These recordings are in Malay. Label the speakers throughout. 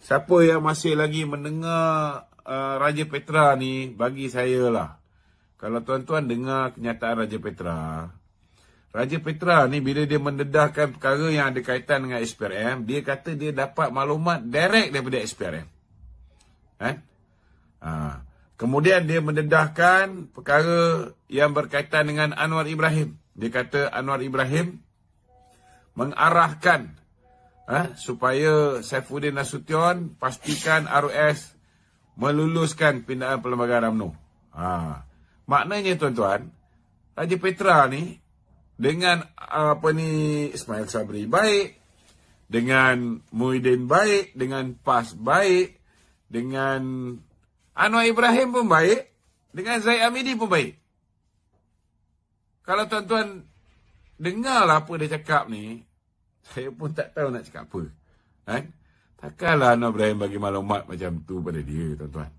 Speaker 1: siapa yang masih lagi mendengar Raja Petra ni, bagi saya lah, kalau tuan-tuan dengar kenyataan Raja Petra ni bila dia mendedahkan perkara yang ada kaitan dengan SPRM, dia kata dia dapat maklumat direct daripada SPRM. Kemudian dia mendedahkan perkara yang berkaitan dengan Anwar Ibrahim. Dia kata Anwar Ibrahim mengarahkan supaya Saifuddin Nasution pastikan RUS meluluskan pindaan perlembagaan UMNO. Maknanya tuan-tuan, Raja Petra ni dengan Ismail Sabri baik, dengan Muhyiddin baik, dengan PAS baik, dengan Anwar Ibrahim pun baik, dengan Zaid Hamidi pun baik. Kalau tuan-tuan dengarlah apa dia cakap ni, saya pun tak tahu nak cakap apa. Takkanlah Anwar Ibrahim bagi maklumat macam tu pada dia, tuan-tuan.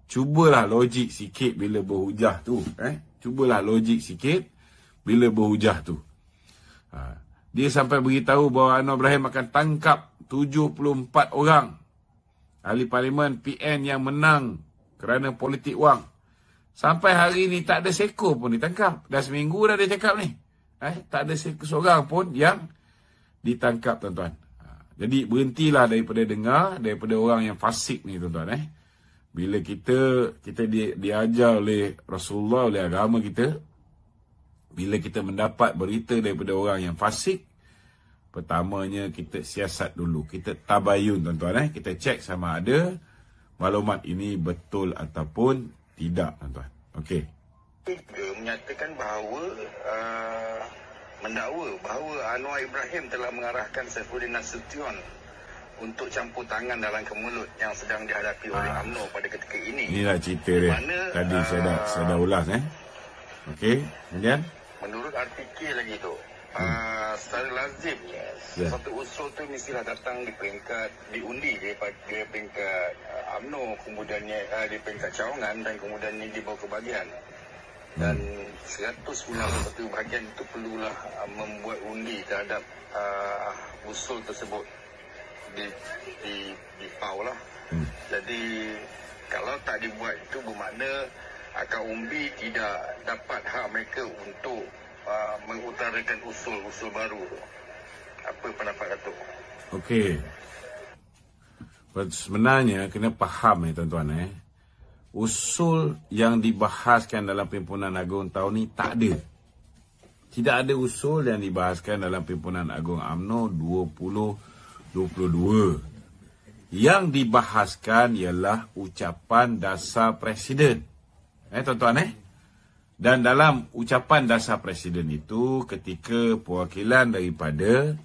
Speaker 1: Cubalah logik sikit bila berhujah tu. Cubalah logik sikit bila berhujah tu. Dia sampai beritahu bahawa Anwar Ibrahim akan tangkap 74 orang ahli parlimen PN yang menang kerana politik wang. Sampai hari ni tak ada seekor pun ditangkap. Dah seminggu dah dia cakap ni. Tak ada seorang pun yang ditangkap, tuan-tuan. Jadi berhentilah daripada dengar daripada orang yang fasik ni, tuan-tuan. Bila kita diajar oleh Rasulullah, oleh agama kita, bila kita mendapat berita daripada orang yang fasik, pertamanya kita siasat dulu. Kita tabayun, tuan-tuan. Kita cek sama ada maklumat ini betul ataupun tidak, tuan-tuan. Okey.
Speaker 2: Menyatakan bahawa mendakwa bahawa Anwar Ibrahim telah mengarahkan Saifuddin Nasution untuk campur tangan dalam kemulut yang sedang dihadapi oleh UMNO pada ketika ini.
Speaker 1: Inilah cerita dia. Tadi saya dah ulas. Okey, kemudian
Speaker 2: menurut artikel lagi tu, secara lazim satu usul tu mestilah datang di peringkat diundi daripada peringkat UMNO, kemudiannya di peringkat cawangan dan kemudiannya dibawa ke bahagian. Dan 191 bahagian itu perlulah membuat undi terhadap usul tersebut di PAU lah. Jadi kalau tak dibuat itu bermakna umbi tidak dapat hak mereka untuk mengutarakan usul-usul baru. Apa pendapat Datuk?
Speaker 1: Okey. Sebenarnya kena faham tuan-tuan. Usul yang dibahaskan dalam Pimpinan Agung tahun ni tak ada. Tidak ada usul yang dibahaskan dalam Pimpinan Agung UMNO 2022. Yang dibahaskan ialah ucapan dasar Presiden. Tuan-tuan. Dan dalam ucapan dasar Presiden itu, ketika perwakilan daripada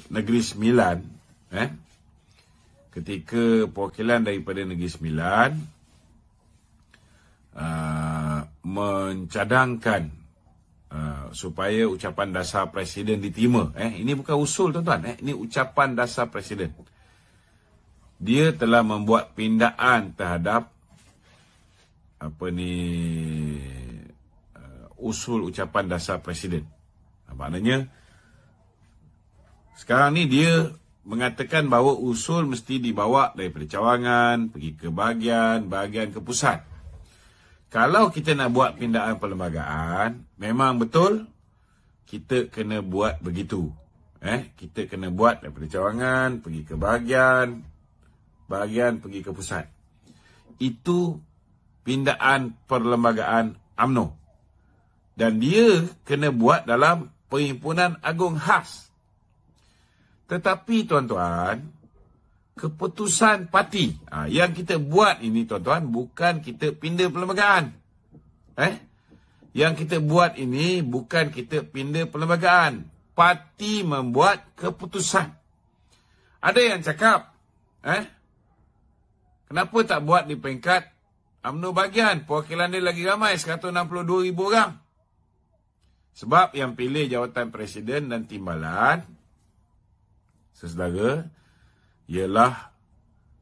Speaker 1: Negeri Sembilan, ketika perwakilan daripada Negeri Sembilan mencadangkan supaya ucapan dasar Presiden diterima. Ini bukan usul, tuan-tuan. Ini ucapan dasar Presiden. Dia telah membuat pindaan terhadap usul ucapan dasar Presiden. Maknanya sekarang ni dia mengatakan bahawa usul mesti dibawa daripada cawangan pergi ke bahagian ke pusat. Kalau kita nak buat pindaan perlembagaan, memang betul kita kena buat begitu. Kita kena buat daripada cawangan pergi ke bahagian pergi ke pusat. Itu pindaan perlembagaan UMNO. Dan dia kena buat dalam Perhimpunan Agung khas. Tetapi tuan-tuan, keputusan parti yang kita buat ini, tuan-tuan, bukan kita pindah perlembagaan. Yang kita buat ini bukan kita pindah perlembagaan. Parti membuat keputusan. Ada yang cakap, kenapa tak buat di peringkat UMNO bahagian? Perwakilan dia lagi ramai, 162,000 orang. Sebab yang pilih jawatan Presiden dan Timbalan, saudara, ialah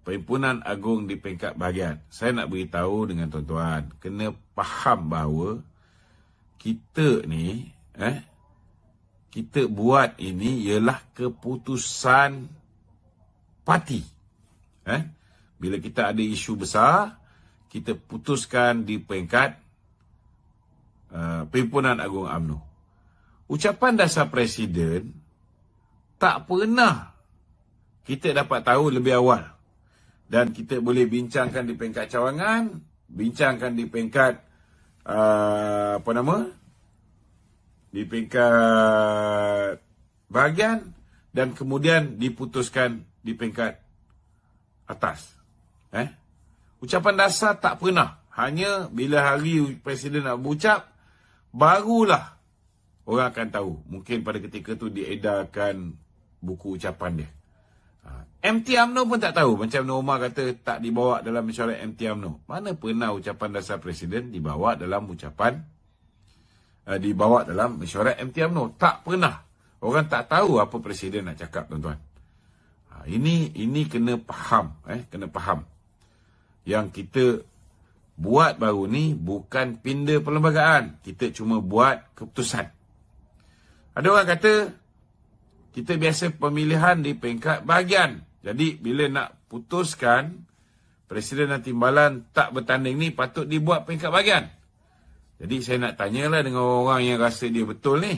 Speaker 1: Perhimpunan Agung di peringkat bahagian. Saya nak beritahu dengan tuan-tuan, kena faham bahawa kita ni kita buat ini ialah keputusan parti. Bila kita ada isu besar, kita putuskan di peringkat Perhimpunan Agung UMNO. Ucapan dasar Presiden tak pernah kita dapat tahu lebih awal. Dan kita boleh bincangkan di peringkat cawangan, bincangkan di peringkat di peringkat bahagian, dan kemudian diputuskan di peringkat atas. Ucapan dasar tak pernah. Hanya bila hari Presiden nak berucap, barulah orang akan tahu. Mungkin pada ketika tu diedarkan buku ucapan dia. MT UMNO pun tak tahu. Macam Nur Umar kata tak dibawa dalam mesyuarat MT UMNO. Mana pernah ucapan dasar Presiden dibawa dalam mesyuarat MT UMNO? Tak pernah. Orang tak tahu apa Presiden nak cakap, tuan-tuan. Ini kena faham. Kena faham. Yang kita buat baru ni bukan pindah perlembagaan. Kita cuma buat keputusan. Ada orang kata kita biasa pemilihan di peringkat bahagian. Jadi bila nak putuskan Presiden dan Timbalan tak bertanding ni, patut dibuat peringkat bahagian. Jadi saya nak tanyalah dengan orang yang rasa dia betul ni.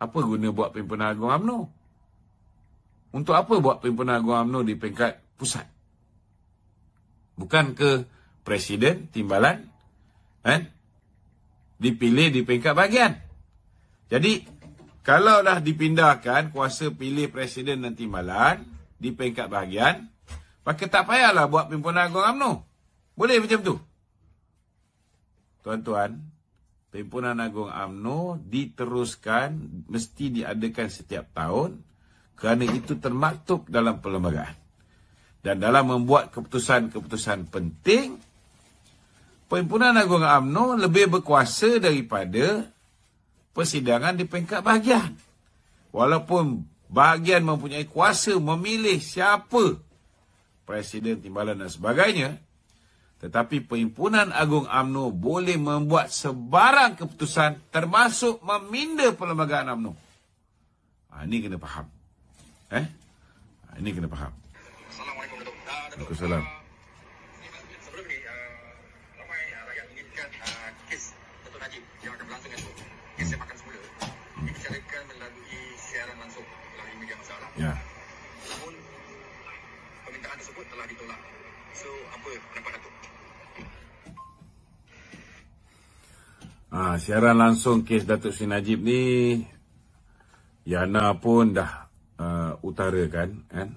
Speaker 1: Apa guna buat Perhimpunan Agung UMNO? Untuk apa buat Perhimpunan Agung UMNO di peringkat pusat? Bukan ke Presiden, Timbalan dipilih di peringkat bahagian. Jadi, kalau dah dipindahkan kuasa pilih Presiden dan Timbalan di peringkat bahagian, maka tak payahlah buat Perhimpunan Agung UMNO. Boleh macam tu? Tuan-tuan, Perhimpunan Agung UMNO diteruskan, mesti diadakan setiap tahun, kerana itu termaktub dalam perlembagaan. Dan dalam membuat keputusan-keputusan penting, Perhimpunan Agung UMNO lebih berkuasa daripada persidangan di peringkat bahagian. Walaupun bahagian mempunyai kuasa memilih siapa Presiden, Timbalan dan sebagainya, tetapi Perhimpunan Agung UMNO boleh membuat sebarang keputusan termasuk meminda perlembagaan UMNO. Ini kena faham. Ini kena faham.
Speaker 2: Assalamualaikum, Datuk.
Speaker 1: Waalaikumsalam.
Speaker 2: Sebelum ni, ramai rakyat inginkan kes Datuk Najib yang akan berlangsung esok. Kes yang makan semula. Dibicarakan melalui siaran langsung melalui media masa lah.
Speaker 1: Ya.
Speaker 2: Namun, permintaan tersebut telah ditolak. So, apa pendapat Datuk?
Speaker 1: Siaran langsung kes Datuk Seri Najib ni, Yana pun dah utarakan, kan?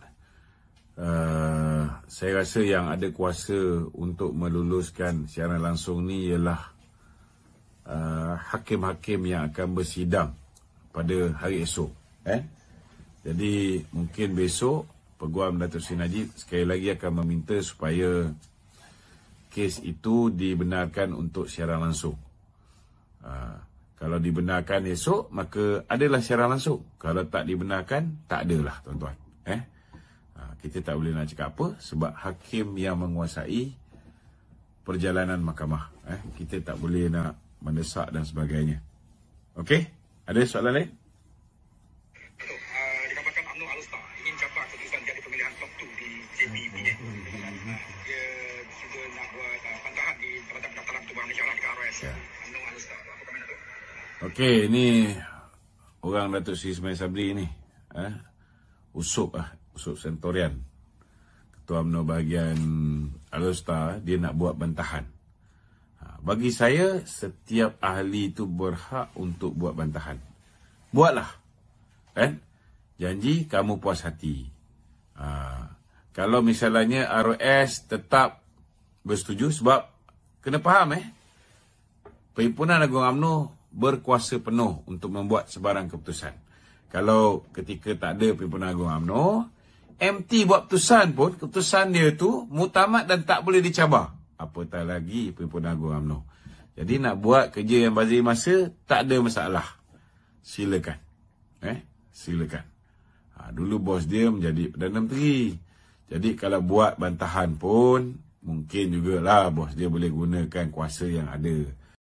Speaker 1: Saya rasa yang ada kuasa untuk meluluskan siaran langsung ni ialah hakim-hakim yang akan bersidang pada hari esok. Jadi mungkin besok Peguam Datuk Seri Najib sekali lagi akan meminta supaya kes itu dibenarkan untuk siaran langsung. Kalau dibenarkan esok, maka adalah siaran langsung. Kalau tak dibenarkan, tak adalah, tuan-tuan. Kita tak boleh nak cakap apa, sebab hakim yang menguasai perjalanan mahkamah. Kita tak boleh nak mendesak dan sebagainya. Okey? Ada soalan lain?
Speaker 2: Datuk, dikabarkan UMNO Alustar ingin capai keputusan jadi pemilihan top 2 di JPP. Dia juga nak buat bantahan di Jabatan Pendaftaran Pertubuhan Malaysia di KRS. UMNO Alustar. Apa komen Datuk?
Speaker 1: Okey, ni orang Datuk Seri Ismail Sabri ni. Usop Sentorian. Ketua UMNO bahagian Alustar, dia nak buat bantahan. Bagi saya, setiap ahli itu berhak untuk buat bantahan. Buatlah. Janji kamu puas hati. Kalau misalnya ROS tetap bersetuju, sebab kena faham Perhimpunan Agung UMNO berkuasa penuh untuk membuat sebarang keputusan. Kalau ketika tak ada Perhimpunan Agung UMNO, MT buat keputusan pun, keputusan dia tu muktamad dan tak boleh dicabar. Apatah lagi Perhimpunan Agung UMNO. Jadi nak buat kerja yang bazir masa, tak ada masalah. Silakan. Silakan. Dulu bos dia menjadi Perdana Menteri. Jadi kalau buat bantahan pun, mungkin jugalah bos dia boleh gunakan kuasa yang ada.